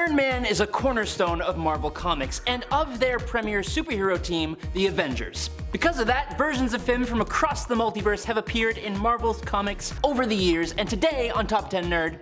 Iron Man is a cornerstone of Marvel Comics and of their premier superhero team, the Avengers. Because of that, versions of him from across the multiverse have appeared in Marvel's comics over the years, and today on Top 10 Nerd,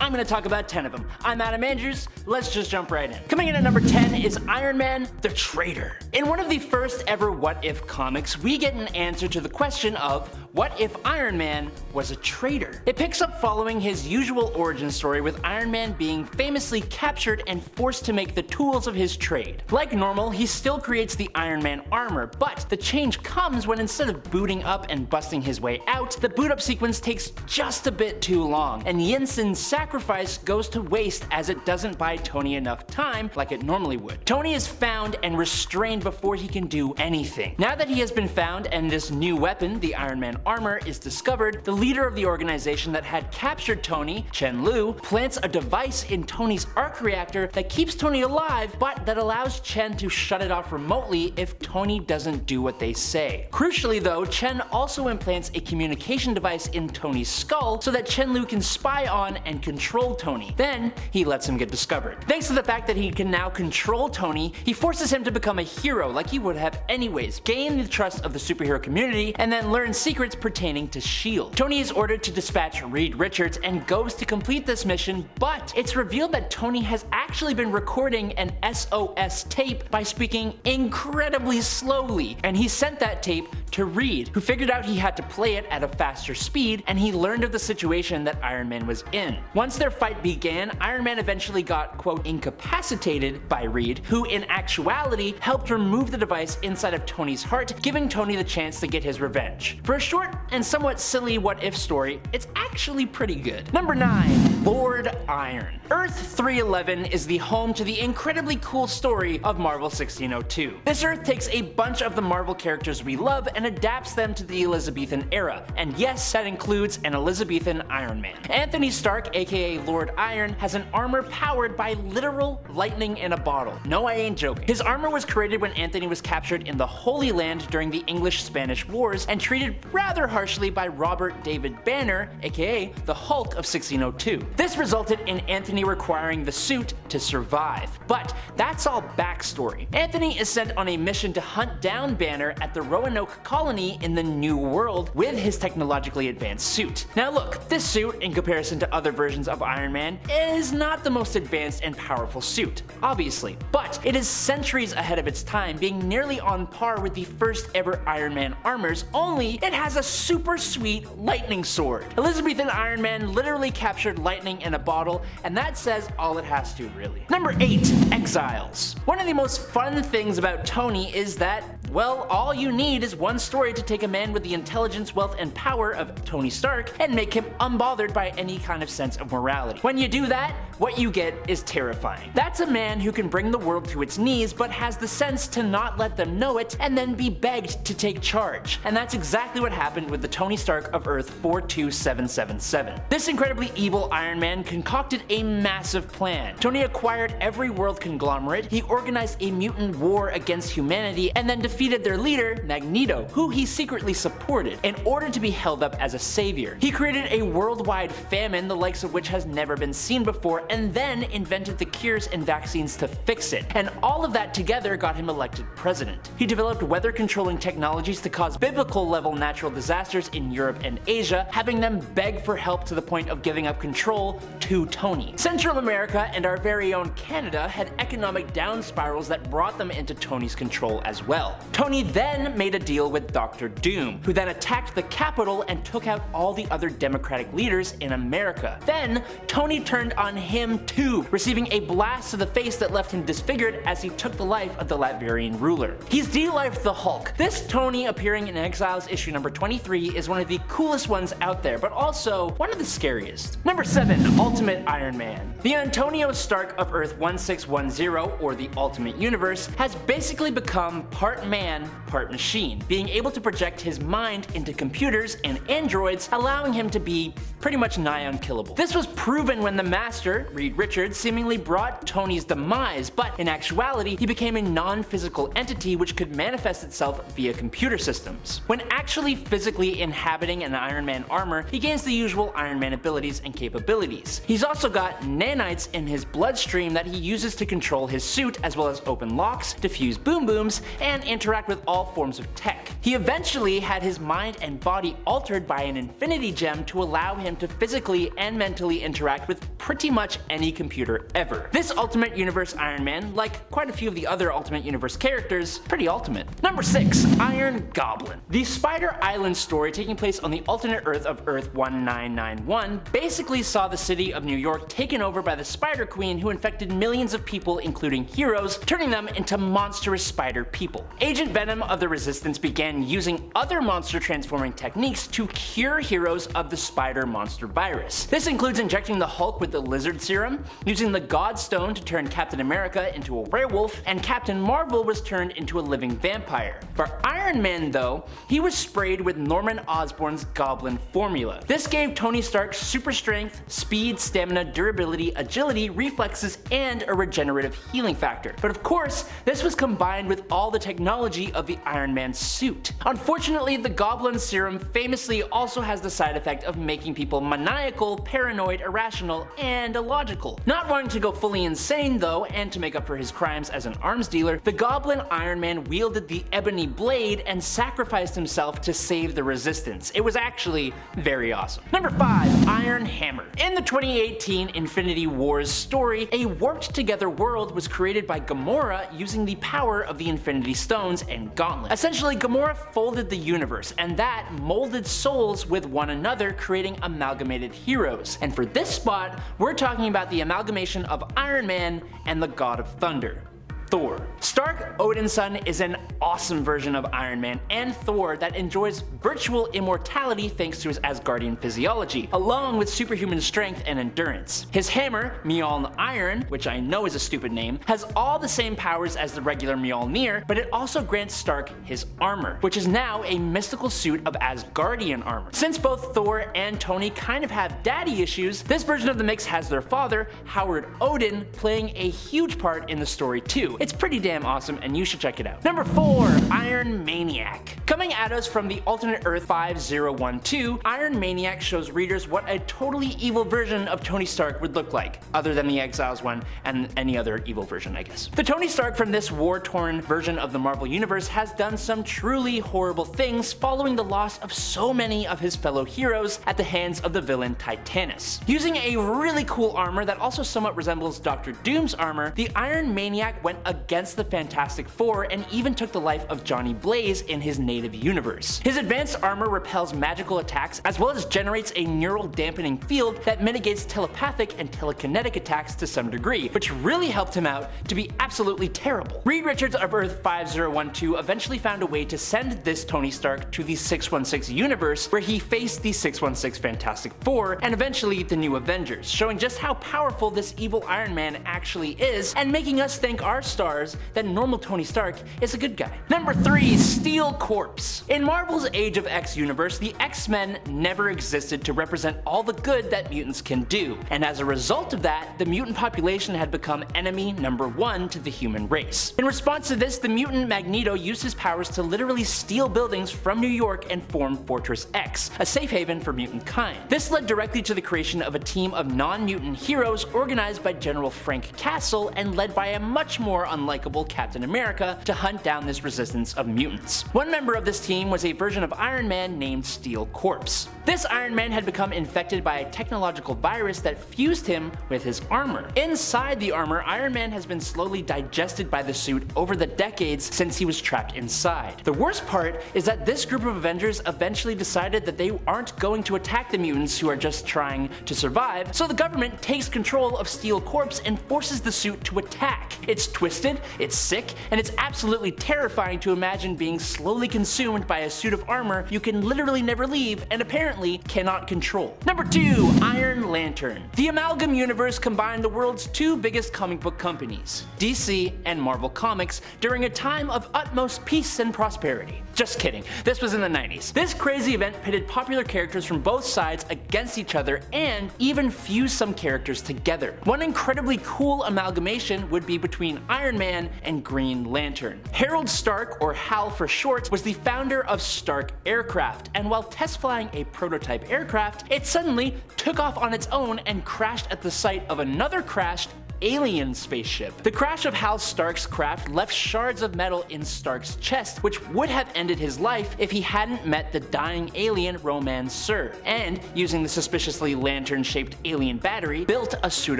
I'm going to talk about 10 of them. I'm Adam Andrews, let's just jump right in. Coming in at number 10 is Iron Man, the Traitor. In one of the first ever What If comics, we get an answer to the question of, what if Iron Man was a traitor? It picks up following his usual origin story with Iron Man being famously captured and forced to make the tools of his trade. Like normal, he still creates the Iron Man armor, but the change comes when instead of booting up and busting his way out, the boot up sequence takes just a bit too long, and Yinsen's sacrifice goes to waste as it doesn't buy Tony enough time like it normally would. Tony is found and restrained before he can do anything. Now that he has been found and this new weapon, the Iron Man armor, is discovered, the leader of the organization that had captured Tony, Chen Lu, plants a device in Tony's arc reactor that keeps Tony alive, but that allows Chen to shut it off remotely if Tony doesn't do what they say. Crucially though, Chen also implants a communication device in Tony's skull so that Chen Lu can spy on and control Tony. Then, he lets him get discovered. Thanks to the fact that he can now control Tony, he forces him to become a hero like he would have anyways, gain the trust of the superhero community, and then learn secrets pertaining to S.H.I.E.L.D. Tony is ordered to dispatch Reed Richards and goes to complete this mission, but it's revealed that Tony has actually been recording an SOS tape by speaking incredibly slowly, and he sent that tape to Reed, who figured out he had to play it at a faster speed, and he learned of the situation that Iron Man was in. Once their fight began, Iron Man eventually got, quote, incapacitated by Reed, who in actuality helped remove the device inside of Tony's heart, giving Tony the chance to get his revenge. For a short and somewhat silly what-if story, it's actually pretty good. Number 9. Lord Iron. Earth 311 is the home to the incredibly cool story of Marvel 1602. This Earth takes a bunch of the Marvel characters we love and adapts them to the Elizabethan era, and yes, that includes an Elizabethan Iron Man. Anthony Stark, aka Lord Iron, has an armor powered by literal lightning in a bottle. No, I ain't joking. His armor was created when Anthony was captured in the Holy Land during the English-Spanish Wars and treated rather harshly by Robert David Banner, aka the Hulk of 1602. This resulted in Anthony requiring the suit to survive. But that's all backstory. Anthony is sent on a mission to hunt down Banner at the Roanoke colony in the New World with his technologically advanced suit. Now look, this suit, in comparison to other versions of Iron Man, is not the most advanced and powerful suit, obviously, but it is centuries ahead of its time, being nearly on par with the first ever Iron Man armors, only it has a super sweet lightning sword. Elizabethan Iron Man literally captured lightning in a bottle, and that says all it has to, really. Number 8. Exiles. One of the most fun things about Tony is that, well, all you need is one story to take a man with the intelligence, wealth, and power of Tony Stark and make him unbothered by any kind of sense of morality. When you do that, what you get is terrifying. That's a man who can bring the world to its knees but has the sense to not let them know it and then be begged to take charge. And that's exactly what happened with the Tony Stark of Earth 42777. This incredibly evil Iron Man concocted a massive plan. Tony acquired every world conglomerate, he organized a mutant war against humanity, and then defeated their leader, Magneto, who he secretly supported, in order to be held up as a savior. He created a worldwide famine, the likes of which has never been seen before, and then invented the cures and vaccines to fix it. And all of that together got him elected president. He developed weather-controlling technologies to cause biblical-level natural disasters in Europe and Asia, having them beg for help to the point of giving up control to Tony. Central America and our very own Canada had economic down spirals that brought them into Tony's control as well. Tony then made a deal with Dr. Doom, who then attacked the Capitol and took out all the other Democratic leaders in America. Then, Tony turned on him too, receiving a blast to the face that left him disfigured as he took the life of the Latvian ruler. He's de-lifed the Hulk. This Tony appearing in Exiles issue number 23 is one of the coolest ones out there, but also one of the scariest. Number 7. Ultimate Iron Man. The Antonio Stark of Earth 1610, or the Ultimate Universe, has basically become part man, part machine, being able to project his mind into computers and androids, allowing him to be pretty much nigh unkillable. This was proven when the Master, Reed Richards, seemingly brought Tony's demise, but in actuality, he became a non-physical entity which could manifest itself via computer systems. When actually physically inhabiting an Iron Man armor, he gains the usual Iron Man abilities and capabilities. He's also got nanites in his bloodstream that he uses to control his suit, as well as open locks, defuse boom booms, and interact with all forms of tech. He eventually had his mind and body altered by an Infinity Gem to allow him to physically and mentally interact with pretty much any computer ever. This Ultimate Universe Iron Man, like quite a few of the other Ultimate Universe characters, pretty ultimate. Number 6. Iron Goblin. The Spider Island story, taking place on the alternate Earth of Earth 1991, basically saw the city of New York taken over by the Spider Queen, who infected millions of people, including heroes, turning them into monstrous spider people. Agent Venom of the Resistance began using other monster transforming techniques to cure heroes of the spider monster virus. This includes injecting the Hulk with the lizard serum, using the God Stone to turn Captain America into a werewolf, and Captain Marvel was turned into a living vampire. For Iron Man though, he was sprayed with Norman Osborn's Goblin formula. This gave Tony Stark super strength, speed, stamina, durability, agility, reflexes, and a regenerative healing factor. But of course, this was combined with all the technology of the Iron Man suit. Unfortunately, the Goblin serum famously also has the side effect of making people maniacal, paranoid, irrational, and illogical. Not wanting to go fully insane though, and to make up for his crimes as an arms dealer, the Goblin Iron Man wielded the Ebony Blade and sacrificed himself to save the Resistance. It was actually very awesome. Number 5. Iron Hammer. In the 2018 Infinity Wars story, a warped together world was created by Gamora using the power of the Infinity Stones and Gauntlet. Essentially, Gamora folded the universe, and that molded souls with one another, creating amalgamated heroes. And for this spot, we're talking about the amalgamation of Iron Man and the God of Thunder, Thor. Stark, Odin's son, is an awesome version of Iron Man and Thor that enjoys virtual immortality thanks to his Asgardian physiology, along with superhuman strength and endurance. His hammer, Mjolnir Iron, which I know is a stupid name, has all the same powers as the regular Mjolnir, but it also grants Stark his armor, which is now a mystical suit of Asgardian armor. Since both Thor and Tony kind of have daddy issues, this version of the mix has their father, Howard Odin, playing a huge part in the story too. It's pretty damn awesome, and you should check it out. Number 4. Iron Maniac. Coming at us from the alternate Earth 5012, Iron Maniac shows readers what a totally evil version of Tony Stark would look like, other than the Exiles one and any other evil version, I guess. The Tony Stark from this war-torn version of the Marvel Universe has done some truly horrible things following the loss of so many of his fellow heroes at the hands of the villain Titanus. Using a really cool armor that also somewhat resembles Dr. Doom's armor, the Iron Maniac went against the Fantastic Four and even took the life of Johnny Blaze in his native universe. His advanced armor repels magical attacks as well as generates a neural dampening field that mitigates telepathic and telekinetic attacks to some degree, which really helped him out to be absolutely terrible. Reed Richards of Earth 5012 eventually found a way to send this Tony Stark to the 616 universe, where he faced the 616 Fantastic Four and eventually the New Avengers, showing just how powerful this evil Iron Man actually is and making us thank our stars that normal Tony Stark is a good guy. Number 3. Steel Corpse. In Marvel's Age of X universe, the X-Men never existed to represent all the good that mutants can do, and as a result of that, the mutant population had become enemy number 1 to the human race. In response to this, the mutant Magneto used his powers to literally steal buildings from New York and form Fortress X, a safe haven for mutant kind. This led directly to the creation of a team of non-mutant heroes organized by General Frank Castle and led by a much more unlikable Captain America to hunt down this resistance of mutants. One member of this team was a version of Iron Man named Steel Corpse. This Iron Man had become infected by a technological virus that fused him with his armor. Inside the armor, Iron Man has been slowly digested by the suit over the decades since he was trapped inside. The worst part is that this group of Avengers eventually decided that they aren't going to attack the mutants who are just trying to survive, so the government takes control of Steel Corpse and forces the suit to attack. Its twisted twisted, it's sick, and it's absolutely terrifying to imagine being slowly consumed by a suit of armor you can literally never leave and apparently cannot control. Number 2. Iron Lantern. The Amalgam Universe combined the world's two biggest comic book companies, DC and Marvel Comics, during a time of utmost peace and prosperity. Just kidding, this was in the 90s. This crazy event pitted popular characters from both sides against each other and even fused some characters together. One incredibly cool amalgamation would be between Iron Man and Green Lantern. Harold Stark, or Hal for short, was the founder of Stark Aircraft, and while test flying a prototype aircraft, it suddenly took off on its own and crashed at the site of another crashed alien spaceship. The crash of Hal Stark's craft left shards of metal in Stark's chest, which would have ended his life if he hadn't met the dying alien Romancer, and using the suspiciously lantern-shaped alien battery, built a suit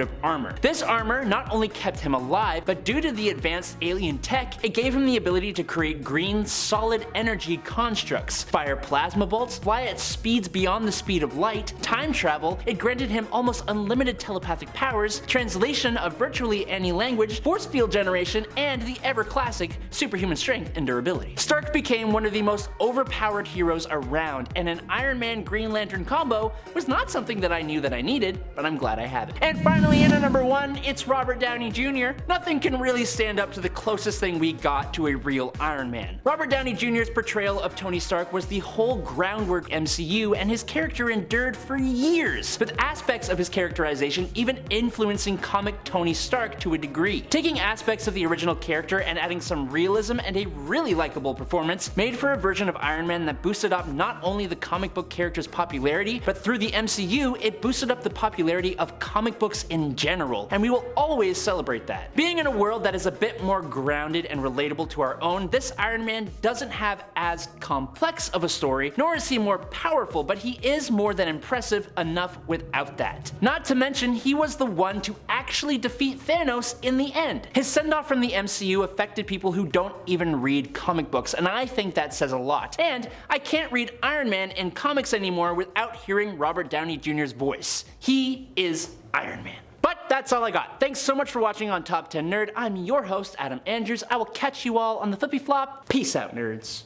of armor. This armor not only kept him alive, but due to the advanced alien tech, it gave him the ability to create green solid energy constructs, fire plasma bolts, fly at speeds beyond the speed of light, time travel, it granted him almost unlimited telepathic powers, translation of virtually any language, force field generation, and the ever-classic superhuman strength and durability. Stark became one of the most overpowered heroes around, and an Iron Man Green Lantern combo was not something that I knew that I needed, but I'm glad I have it. And finally, in at number 1, it's Robert Downey Jr. Nothing can really stand up to the closest thing we got to a real Iron Man. Robert Downey Jr.'s portrayal of Tony Stark was the whole groundwork MCU, and his character endured for years, with aspects of his characterization even influencing comic Tony Stark to a degree. Taking aspects of the original character and adding some realism and a really likable performance made for a version of Iron Man that boosted up not only the comic book character's popularity, but through the MCU, it boosted up the popularity of comic books in general, and we will always celebrate that. Being in a world that is a bit more grounded and relatable to our own, this Iron Man doesn't have as complex of a story, nor is he more powerful, but he is more than impressive enough without that. Not to mention, he was the one to actually defeat Thanos in the end. His send-off from the MCU affected people who don't even read comic books, and I think that says a lot. And I can't read Iron Man in comics anymore without hearing Robert Downey Jr.'s voice. He is Iron Man. But that's all I got. Thanks so much for watching on Top 10 Nerd. I'm your host, Adam Andrews. I will catch you all on the flippy flop. Peace out, nerds.